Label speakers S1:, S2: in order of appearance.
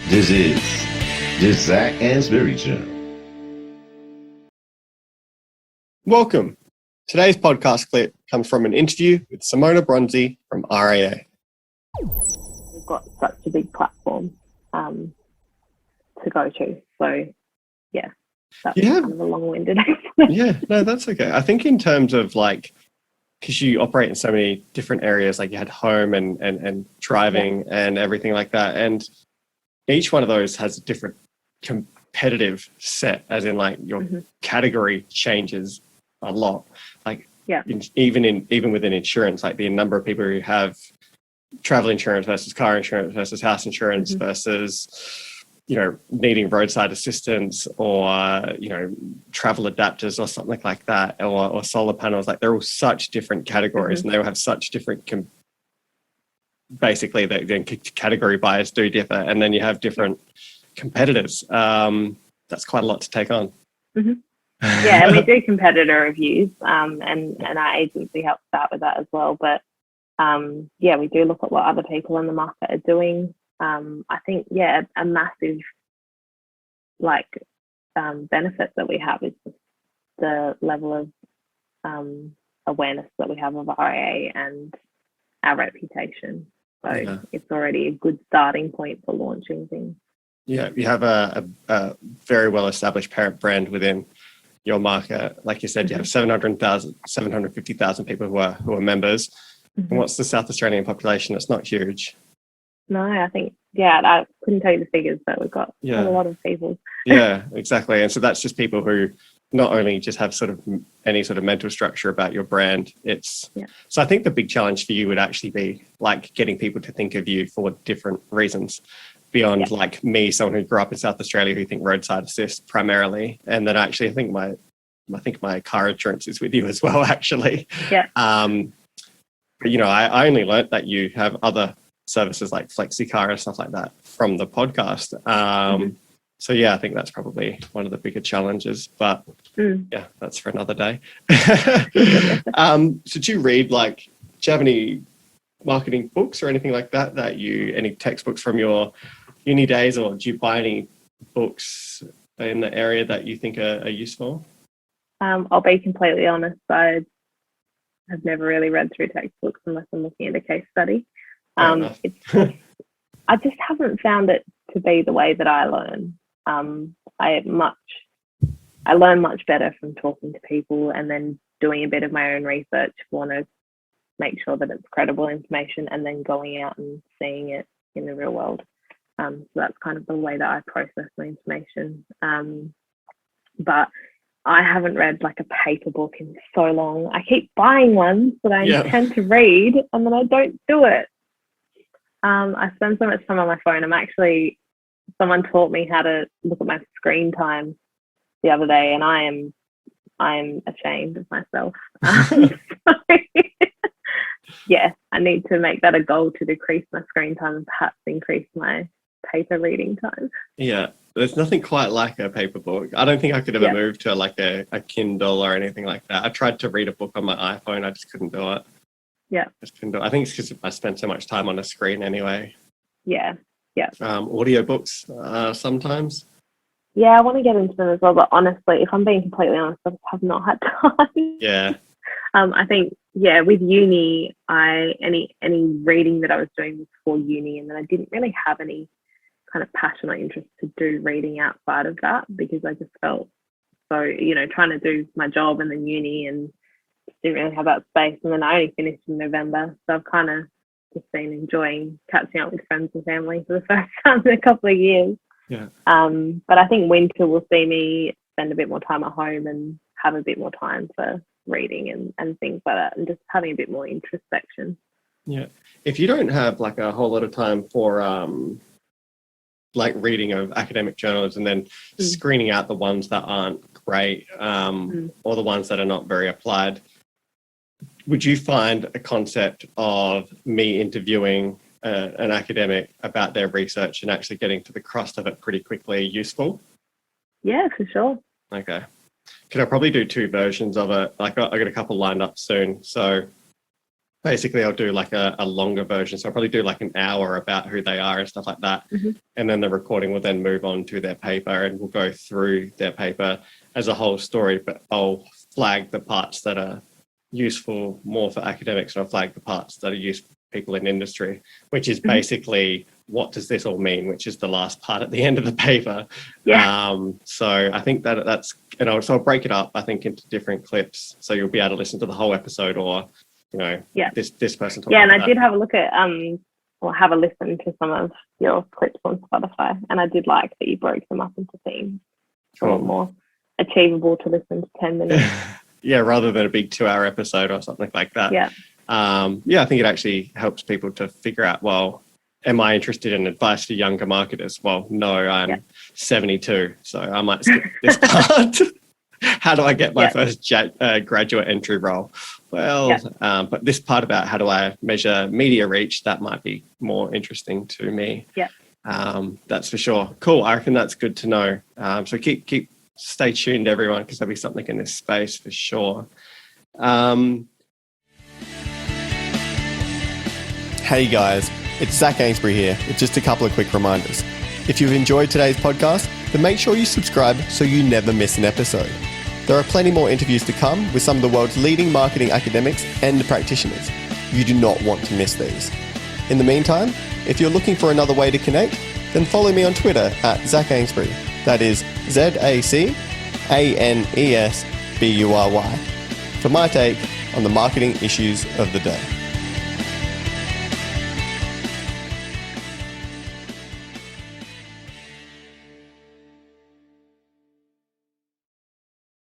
S1: This is the Zac Anesbury Show.
S2: Welcome. Today's podcast clip comes from an interview with Simona Bronzi from RAA.
S3: We've got such a big platform to go to. So, yeah, that was kind of a long-winded explanation.
S2: Yeah, no, that's okay. I think in terms of because you operate in so many different areas, like you had home and driving and everything like that. And each one of those has a different competitive set, as in your category changes a lot. Even within insurance, like the number of people who have travel insurance versus car insurance versus house insurance versus needing roadside assistance or travel adapters or something like that, or solar panels. Like they're all such different categories, and they all have such different basically the category buyers do differ, and then you have different competitors. That's quite a lot to take on.
S3: Yeah, and we do competitor reviews, and our agency helps out with that as well. But we do look at what other people in the market are doing. I think a massive benefit that we have is just the level of awareness that we have of RAA and our reputation. So it's already a good starting point for launching things.
S2: Yeah, you have a very well established parent brand within your market. Like you said, you have 750,000 people who are members. And what's the South Australian population? It's not huge.
S3: No, I think, I couldn't tell you the figures, but we've got a lot of people.
S2: Yeah, exactly. And so that's just people who not only just have sort of any sort of mental structure about your brand. So I think the big challenge for you would actually be getting people to think of you for different reasons beyond me, someone who grew up in South Australia who think roadside assist primarily. And then actually I think my car insurance is with you as well, actually.
S3: Yeah.
S2: But, I only learnt that you have other services like FlexiCar and stuff like that from the podcast. So I think that's probably one of the bigger challenges, but that's for another day. So do you read, do you have any marketing books or anything like that any textbooks from your uni days, or do you buy any books in the area that you think are useful?
S3: I'll be completely honest, I have never really read through textbooks unless I'm looking at a case study. I just haven't found it to be the way that I learn. I learn much better from talking to people and then doing a bit of my own research. Want to make sure that it's credible information and then going out and seeing it in the real world. So that's kind of the way that I process my information. But I haven't read a paper book in so long. I keep buying ones that I intend to read, and then I don't do it. I spend so much time on my phone. Someone taught me how to look at my screen time the other day, and I'm ashamed of myself. I need to make that a goal to decrease my screen time and perhaps increase my paper reading time.
S2: Yeah, there's nothing quite like a paper book. I don't think I could ever move to a Kindle or anything like that. I tried to read a book on my iPhone. I just couldn't do it.
S3: Yeah.
S2: I think it's because I spend so much time on a screen anyway.
S3: Yeah.
S2: Audiobooks sometimes.
S3: Yeah, I want to get into them as well, but honestly, if I'm being completely honest, I just have not had time.
S2: Yeah.
S3: I think, with uni, any reading that I was doing was for uni, and then I didn't really have any kind of passion or interest to do reading outside of that, because I just felt so, trying to do my job and then uni, and didn't really have that space. And then I only finished in November, so I've kind of just been enjoying catching up with friends and family for the first time in a couple of years.
S2: Yeah.
S3: But I think winter will see me spend a bit more time at home and have a bit more time for reading and things like that, and just having a bit more introspection.
S2: Yeah. If you don't have a whole lot of time for reading of academic journals and then screening out the ones that aren't great, or the ones that are not very applied, would you find a concept of me interviewing an academic about their research and actually getting to the crust of it pretty quickly useful?
S3: Yeah, for sure.
S2: Okay. Could I probably do two versions of it? I got a couple lined up soon. So basically I'll do like a longer version. So I'll probably do like an hour about who they are and stuff like that. And then the recording will then move on to their paper and we'll go through their paper as a whole story, but I'll flag the parts that are useful more for academics and I'll flag the parts that are useful for people in industry, which is basically what does this all mean, which is the last part at the end of the paper. So I think that's, and I'll break it up, I think, into different clips. So you'll be able to listen to the whole episode or, you know, this person talking
S3: and
S2: about
S3: I did have a look at, or have a listen to some of your clips on Spotify. And I did like that you broke them up into themes. A lot more achievable to listen to 10 minutes.
S2: Rather than a big 2-hour episode or something like that. I think it actually helps people to figure out, well, am I interested in advice for younger marketers? Well, no, I'm 72, so I might skip this part. How do I get my first graduate entry role? Well, but this part about how do I measure media reach, that might be more interesting to me. That's for sure. Cool. I reckon that's good to know. So stay tuned, everyone, because there'll be something in this space for sure.
S4: Hey guys, it's Zac Anesbury here with just a couple of quick reminders. If you've enjoyed today's podcast, then make sure you subscribe so you never miss an episode. There are plenty more interviews to come with some of the world's leading marketing academics and practitioners. You do not want to miss these. In the meantime, if you're looking for another way to connect, then follow me on Twitter at Zac Anesbury. That is ZACANESBURY for my take on the marketing issues of the day.